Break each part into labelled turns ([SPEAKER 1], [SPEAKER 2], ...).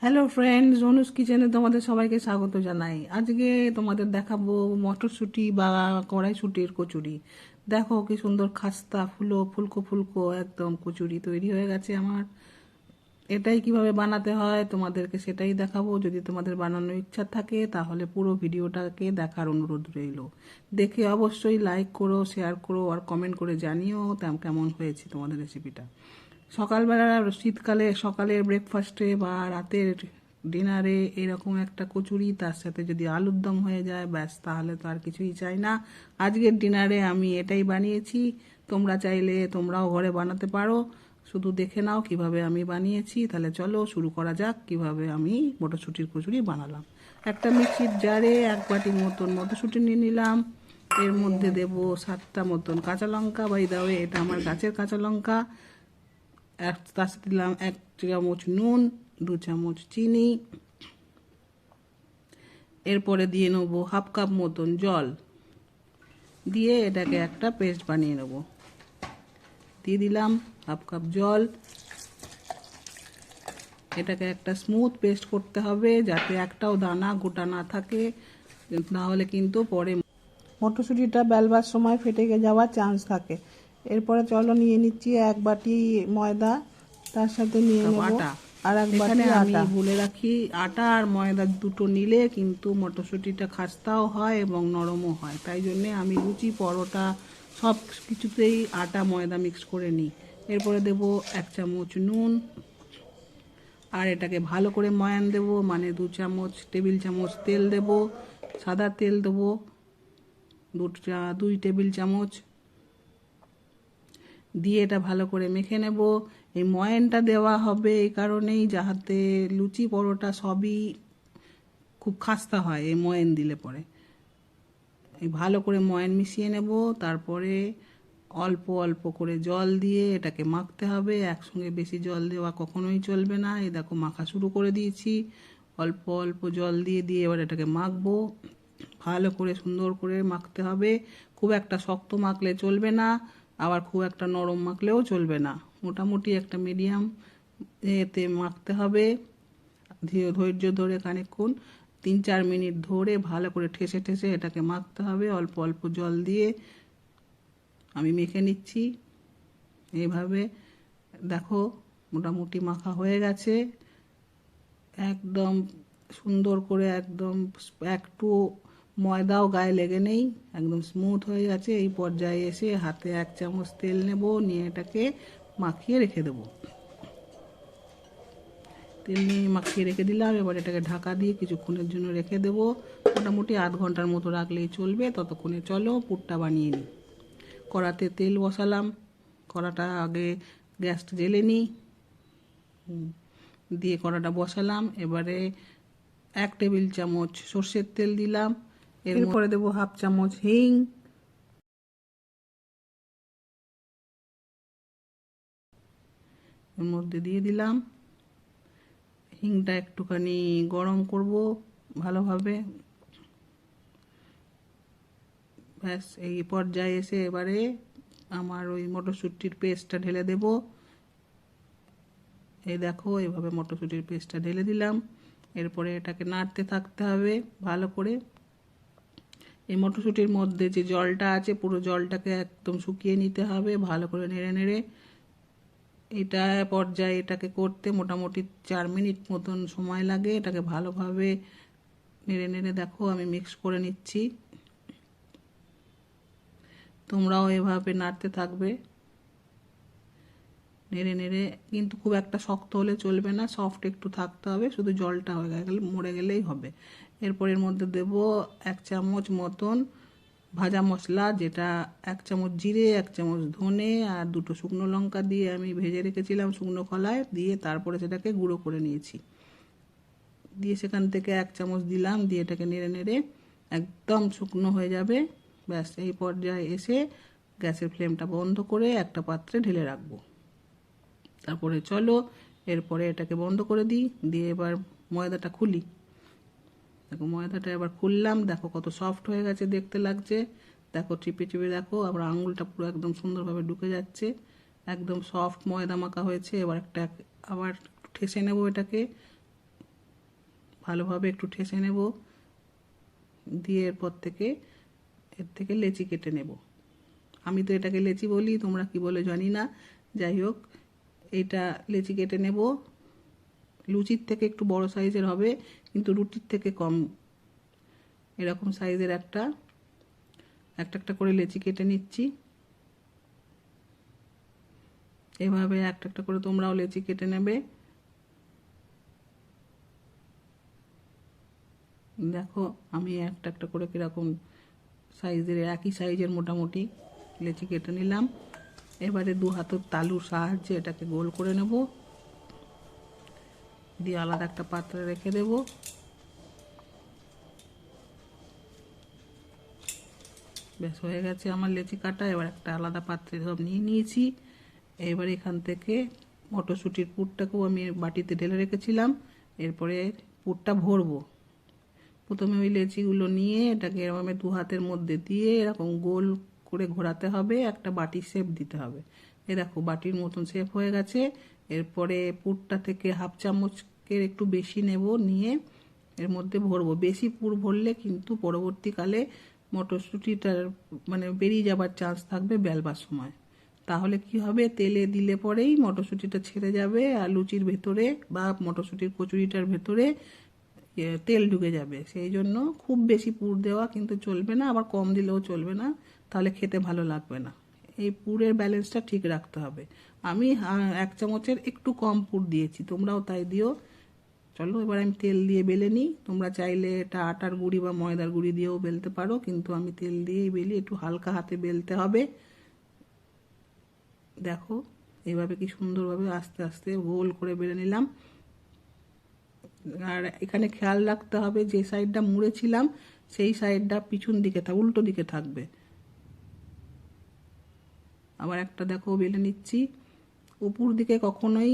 [SPEAKER 1] Hello friends, অনুজ কিচেনে তোমাদের সবাইকে স্বাগত জানাই। আজকে তোমাদের দেখাবো মটরশুঁটি বা কড়াইশুঁটির কচুরি। দেখো কি সুন্দর খাস্তা ফুলকো ফুলকো একদম কচুরি তৈরি হয়ে গেছে আমার। এটাই কিভাবে বানাতে হয় তোমাদেরকে সেটাই দেখাবো। যদি তোমাদের বানানোর ইচ্ছা থাকে তাহলে পুরো ভিডিওটাকে দেখার অনুরোধ রইল। দেখে অবশ্যই লাইক করো, শেয়ার করো আর কমেন্ট করে জানিও কেমন হয়েছে তোমাদের রেসিপিটা। সকালবেলা শীতকালে সকালের ব্রেকফাস্টে বা রাতের ডিনারে এরকম একটা কচুরি, তার সাথে যদি আলুর দম হয়ে যায় ব্যাস, তাহলে তো আর কিছুই চাই না। আজকের ডিনারে আমি এটাই বানিয়েছি। তোমরা চাইলে তোমরাও ঘরে বানাতে পারো, শুধু দেখে নাও কিভাবে আমি বানিয়েছি। তাহলে চলো শুরু করা যাক কিভাবে আমি মটরশুঁটির কচুরি বানালাম। একটা মিক্সির জারে 1 বাটি মতন মটরশুঁটি নিয়ে নিলাম। এর মধ্যে দেব 7টা মতন কাঁচা লঙ্কা, বাই দা ওয়ে এটা আমার গাছের কাঁচা লঙ্কা। তার সাথে দিলাম 1 চামচ নুন, 2 চামচ চিনি। এরপরে দিয়ে নেবো 1/2 কাপ মতন জল, দিয়ে এটাকে একটা পেস্ট বানিয়ে নেব। দিয়ে দিলাম 1/2 কাপ জল। এটাকে একটা স্মুথ পেস্ট করতে হবে যাতে একটাও দানা গোটা না থাকে, নাহলে কিন্তু পরে মটরশুঁটিটা বেলবার সময় ফেটে যাওয়ার চান্স থাকে। এরপরে চলো নিয়ে নিচ্ছি 1 বাটি ময়দা, তার সাথে নিয়ে নেব আটা আর 1 বাটি আটা। আমি বলে রাখি, আটা আর ময়দা দুটো নিলে কিন্তু মটরশুঁটিটা খাস্তাও হয় এবং নরমও হয়। তাই জন্যে আমি লুচি পরোটা সব কিছুতেই আটা ময়দা মিক্স করে নিই। এরপরে দেব 1 চামচ নুন, আর এটাকে ভালো করে ময়ান দেব, মানে 2 টেবিল চামচ তেল দেব, সাদা তেল দেবো 2 টেবিল চামচ, দিয়ে এটা ভালো করে মেখে নেব। এই ময়ানটা দেওয়া হবে এই কারণেই যাতে লুচি পরোটা সবই খুব খাস্তা হয় এই ময়ান দিলে পরে। এই ভালো করে ময়ান মিশিয়ে নেব। তারপরে অল্প অল্প করে জল দিয়ে এটাকে মাখতে হবে। একসঙ্গে বেশি জল দেওয়া কখনোই চলবে না। এই দেখো মাখা শুরু করে দিয়েছি। অল্প অল্প জল দিয়ে দিয়ে এবার এটাকে মাখবো। ভালো করে সুন্দর করে মাখতে হবে। খুব একটা শক্ত মাখলে চলবে না, আবার খুব একটা নরম মাখলেও চলবে না। মোটামুটি একটা মিডিয়াম এতে মাখতে হবে। ধৈর্য ধরে খানিকক্ষণ 3-4 মিনিট ধরে ভালো করে ঠেসে ঠেসে এটাকে মাখতে হবে। অল্প অল্প জল দিয়ে আমি মেখে নিচ্ছি এইভাবে। দেখো মোটামুটি মাখা হয়ে গেছে একদম সুন্দর করে, একদম একটু ময়দাও গায়ে লেগে নেই, একদম স্মুথ হয়ে গেছে। এই পর্যায়ে এসে হাতে 1 চামচ তেল নেব, নিয়ে এটাকে মাখিয়ে রেখে দেবো। তেল নিয়ে মাখিয়ে রেখে দিলাম। এবার এটাকে ঢাকা দিয়ে কিছুক্ষণের জন্য রেখে দেবো। মোটামুটি আধ ঘন্টার মতো রাখলেই চলবে। ততক্ষণে চলো পুরটা বানিয়ে নিই। কড়াতে তেল বসালাম, কড়াটা আগে গ্যাসটা জ্বেলে নিই, দিয়ে কড়াটা বসালাম। এবারে 1 টেবিল চামচ সর্ষের তেল দিলাম। এরপরে দেবো 1/2 চামচ হিং, এর মধ্যে দিয়ে দিলাম। হিংটা একটুখানি গরম করব ভালোভাবে। ব্যাস এই পর্যায়ে এসে এবারে আমার ওই মটরশুঁটির পেস্টটা ঢেলে দেব। এই দেখো এইভাবে মটরশুঁটির পেস্টটা ঢেলে দিলাম। এরপরে এটাকে নাড়তে থাকতে হবে ভালো করে। এই মটরশুঁটির মধ্যে যে জলটা আছে পুরো জলটাকে একদম শুকিয়ে নিতে হবে ভালো করে নেড়ে নেড়ে। এটা পর্যায়ে এটাকে করতে মোটামুটি 4 মিনিট মতন সময় লাগে। এটাকে ভালোভাবে নেড়ে নেড়ে দেখো আমি মিক্স করে নিচ্ছি। তোমরাও এভাবে নাড়তে থাকবে নেড়ে নেড়ে, কিন্তু খুব একটা শক্ত হলে চলবে না, সফট একটু থাকতে হবে, শুধু জলটা হয়ে গেলে মরে গেলেই হবে। এরপর এর মধ্যে দেব 1 চামচ মতন ভাজা মশলা, যেটা 1 চামচ জিরে, 1 চামচ ধনে আর 2টো শুকনো লঙ্কা দিয়ে আমি ভেজে রেখেছিলাম শুকনো খোলায়, দিয়ে তারপরে সেটাকে গুঁড়ো করে নিয়েছি। দিয়ে সেখান থেকে 1 চামচ দিলাম, দিয়ে এটাকে নেড়ে নেড়ে একদম শুকনো হয়ে যাবে। ব্যাস এই পর্যায়ে এসে গ্যাসের ফ্লেমটা বন্ধ করে একটা পাত্রে ঢেলে রাখবো। তারপরে চলো এরপরে এটাকে বন্ধ করে দিই, দিয়ে এবার ময়দাটা খুলি। দেখো ময়দাটা এবার খুললাম, দেখো কত সফট হয়ে গেছে দেখতে লাগছে। দেখো চিপে চিপে দেখো আবার আঙুলটা পুরো একদম সুন্দরভাবে ঢুকে যাচ্ছে, একদম সফট ময়দা মাখা হয়েছে। এবার আবার ঠেসে নেবো এটাকে ভালোভাবে একটু ঠেসে নেব, দিয়ে এর থেকে লেচি কেটে নেব। আমি তো এটাকে লেচি বলি, তোমরা কি বলে জানি না। যাই হোক, এটা লেচি কেটে নেব। লুচির থেকে একটু বড় সাইজের হবে, কিন্তু রুটির থেকে কম। এরকম সাইজের একটা একটা করে লেচি কেটে নিচ্ছি। এভাবে একটা করে তোমরাও লেচি কেটে নেবে। দেখো আমি একটা করে কিরকম সাইজের, একই সাইজের মোটামুটি লেচি কেটে নিলাম। এবারে 2 হাতের তালুর সাহায্যে এটাকে গোল করে নেব, দিয়ে আলাদা একটা পাত্রে রেখে দেব। ব্যাস হয়ে গেছে আমার লেচি কাটা। এবার একটা আলাদা পাত্রে সব নিয়ে নিয়েছি। এবার এখান থেকে মটরশুঁটির পুরটাকেও আমি বাটিতে ঢেলে রেখেছিলাম। এরপরে পুরটা ভরবো। প্রথমে ওই লেচিগুলো নিয়ে এটাকে এরকম 2 হাতের মধ্যে দিয়ে এরকম গোল করে ঘোরাতে হবে, একটা বাটির শেপ দিতে হবে। এই দেখো বাটির মতন শেপ হয়ে গেছে। এরপরে পুরটা থেকে 1/2 চামচের একটু বেশি নেব, নিয়ে এর মধ্যে ভরবো। বেশি পুর ভরলে কিন্তু পরবর্তীকালে মটরশুঁটিটার মানে বেরিয়ে যাবার চান্স থাকবে বেলবার সময়। তাহলে কি হবে, তেলে দিলে পরেই মটরশুঁটিটা ছেড়ে যাবে, আর লুচির ভেতরে বা মটরশুঁটির কচুরিটার ভেতরে তেল ঢুকে যাবে। সেই জন্য খুব বেশি পুর দেওয়া কিন্তু চলবে না, আবার কম দিলেও চলবে না, তাহলে খেতে ভালো লাগবে না। এই পুরের ব্যালেন্সটা ঠিক রাখতে হবে। আমি 1 চামচের একটু কম পুর দিয়েছি, তোমরাও তাই দিও। চলো এবার আমি তেল দিয়ে বেলে নিই। তোমরা চাইলে এটা আটার গুঁড়ি বা ময়দার গুঁড়ি দিয়েও বেলতে পারো, কিন্তু আমি তেল দিয়েই বেলি। একটু হালকা হাতে বেলতে হবে। দেখো এইভাবে কি সুন্দরভাবে আস্তে আস্তে গোল করে বেলে নিলাম। আর এখানে খেয়াল রাখতে হবে, যে সাইডটা মুড়েছিলাম সেই সাইডটা পিছন দিকে উল্টো দিকে থাকবে। আবার একটা দেখো বেলে নিচ্ছি। উপর দিকে কখনোই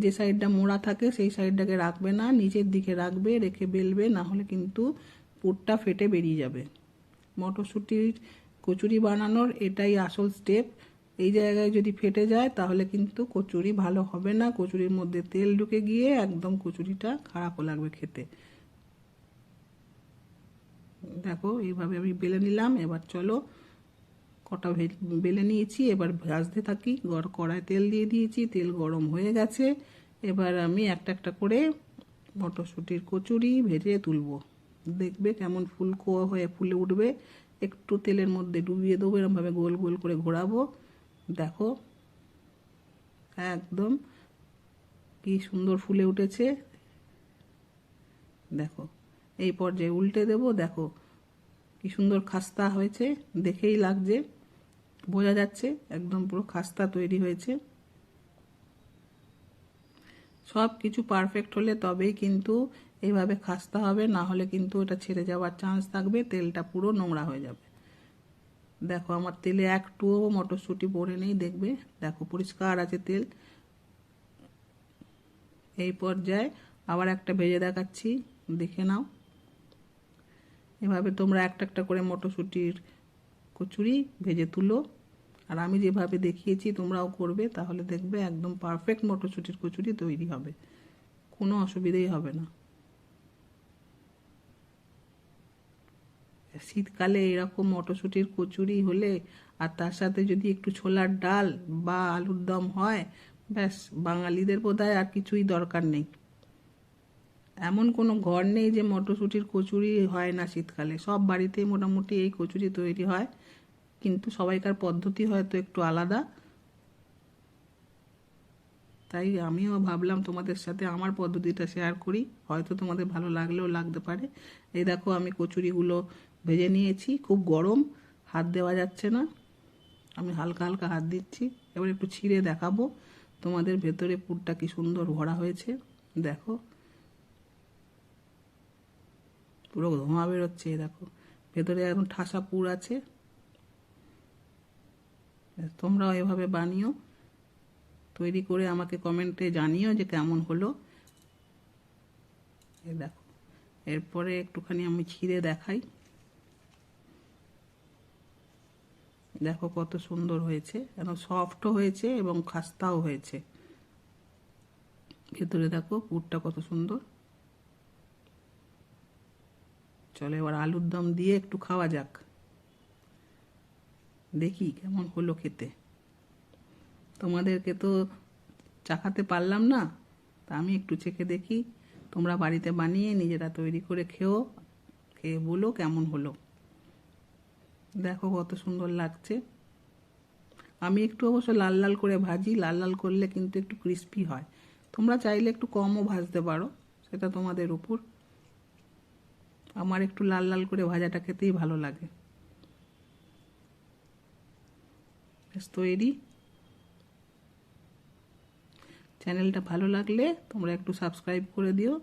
[SPEAKER 1] যে সাইডটা মোড়া থাকে সেই সাইডটাকে রাখবে না, নিচের দিকে রাখবে, রেখে বেলবে, না হলে কিন্তু পুরটা ফেটে বেরিয়ে যাবে। মটরশুঁটির কচুরি বানানোর এটাই আসল স্টেপ। এই জায়গায় যদি ফেটে যায় তাহলে কিন্তু কচুরি ভালো হবে না, কচুরির মধ্যে তেল ঢুকে গিয়ে একদম কচুরিটা খারাপও লাগবে খেতে। দেখো এইভাবে আমি বেলে নিলাম। এবার চলো কটা বেলে নিয়েছি, এবার ভাজতে থাকি। কড়ায় তেল দিয়ে দিয়েছি, তেল গরম হয়ে গেছে। এবার আমি একটা করে মটরশুঁটির কচুরি ভেজে তুলবো। দেখবে কেমন ফুলকো হয়ে ফুলে উঠবে। একটু তেলের মধ্যে ডুবিয়ে দেবো, এরকমভাবে গোল গোল করে ঘোরাবো। দেখো একদম কি সুন্দর ফুলে উঠেছে। দেখো এই পর্যায়ে উল্টে দেব। দেখো কি সুন্দর খাস্তা হয়েছে, দেখেই লাগছে, বোঝা যাচ্ছে একদম পুরো খাস্তা তৈরি হয়েছে। সব কিছু পারফেক্ট হলে তবেই কিন্তু এইভাবে খাস্তা হবে, না হলে কিন্তু এটা ছেড়ে যাওয়ার চান্স থাকবে, তেলটা পুরো নোংরা হয়ে যাবে। দেখো আমার তেলে একটুও মটরশুঁটি পড়ে নেই, দেখবে দেখো পরিষ্কার আছে তেল। এই পর্যায়ে আবার একটা ভেজে দেখাচ্ছি, দেখে নাও। এভাবে তোমরা একটা করে মটরশুঁটির কচুরি ভেজে তুলো, আর আমি যেভাবে দেখিয়েছি তোমরাও করবে, তাহলে দেখবে একদম পারফেক্ট মটরশুঁটির কচুরি তৈরি হবে, কোনো অসুবিধেই হবে না। শীতকালে এরকম মটরশুঁটির কচুরি হলে আর তার সাথে যদি একটু ছোলার ডাল বা আলুর দম হয়, ব্যাস বাঙালিদের বোধহয় আর কিছুই দরকার নেই। এমন কোনো ঘর নেই যে মটরশুঁটির কচুরি হয় না শীতকালে, সব বাড়িতেই মোটামুটি এই কচুরি তৈরি হয়, কিন্তু সবাইকার পদ্ধতি হয়তো একটু আলাদা। তাই আমিও ভাবলাম তোমাদের সাথে আমার পদ্ধতিটা শেয়ার করি, হয়তো তোমাদের ভালো লাগলেও লাগতে পারে। এই দেখো আমি কচুরিগুলো ভেজে নিয়েছি, খুব গরম, হাত দেওয়া যাচ্ছে না, আমি হালকা হালকা হাত দিচ্ছি। এবার একটু ছিঁড়ে দেখাবো তোমাদের ভেতরে পুরটা কি সুন্দর ভরা হয়েছে। দেখো পুরো ধোঁয়া বেরোচ্ছে, দেখো ভেতরে এখন ঠাসা পুর আছে। তোমরাও এভাবে বানিও, তৈরি করে আমাকে কমেন্টে জানিও যে কেমন হলো। এই দেখো এরপরে একটুখানি আমি ছিঁড়ে দেখাই। দেখো কত সুন্দর হয়েছে, এখন সফটও হয়েছে এবং খাস্তাও হয়েছে। ভেতরে দেখো পুরটা কত সুন্দর। চলো এবার আলুর দম দিয়ে একটু খাওয়া যাক, দেখি কেমন হলো খেতে। তোমাদেরকে তো চাখাতে পারলাম না, তা আমি একটু চেখে দেখি। তোমরা বাড়িতে বানিয়ে নিজেরা তৈরি করে খেয়ে বলো কেমন হলো। দেখো কত সুন্দর লাগছে। আমি একটু অবশ্য লাল লাল করে ভাজি, লাল লাল করলে কিন্তু একটু ক্রিস্পি হয়। তোমরা চাইলে একটু কমও ভাজতে পারো, সেটা তোমাদের উপর। আমার একটু লাল লাল করে ভাজাটা খেতেই ভালো লাগে। বেশ তৈরি। চ্যানেলটা ভালো লাগলে তোমরা একটু সাবস্ক্রাইব করে দিও।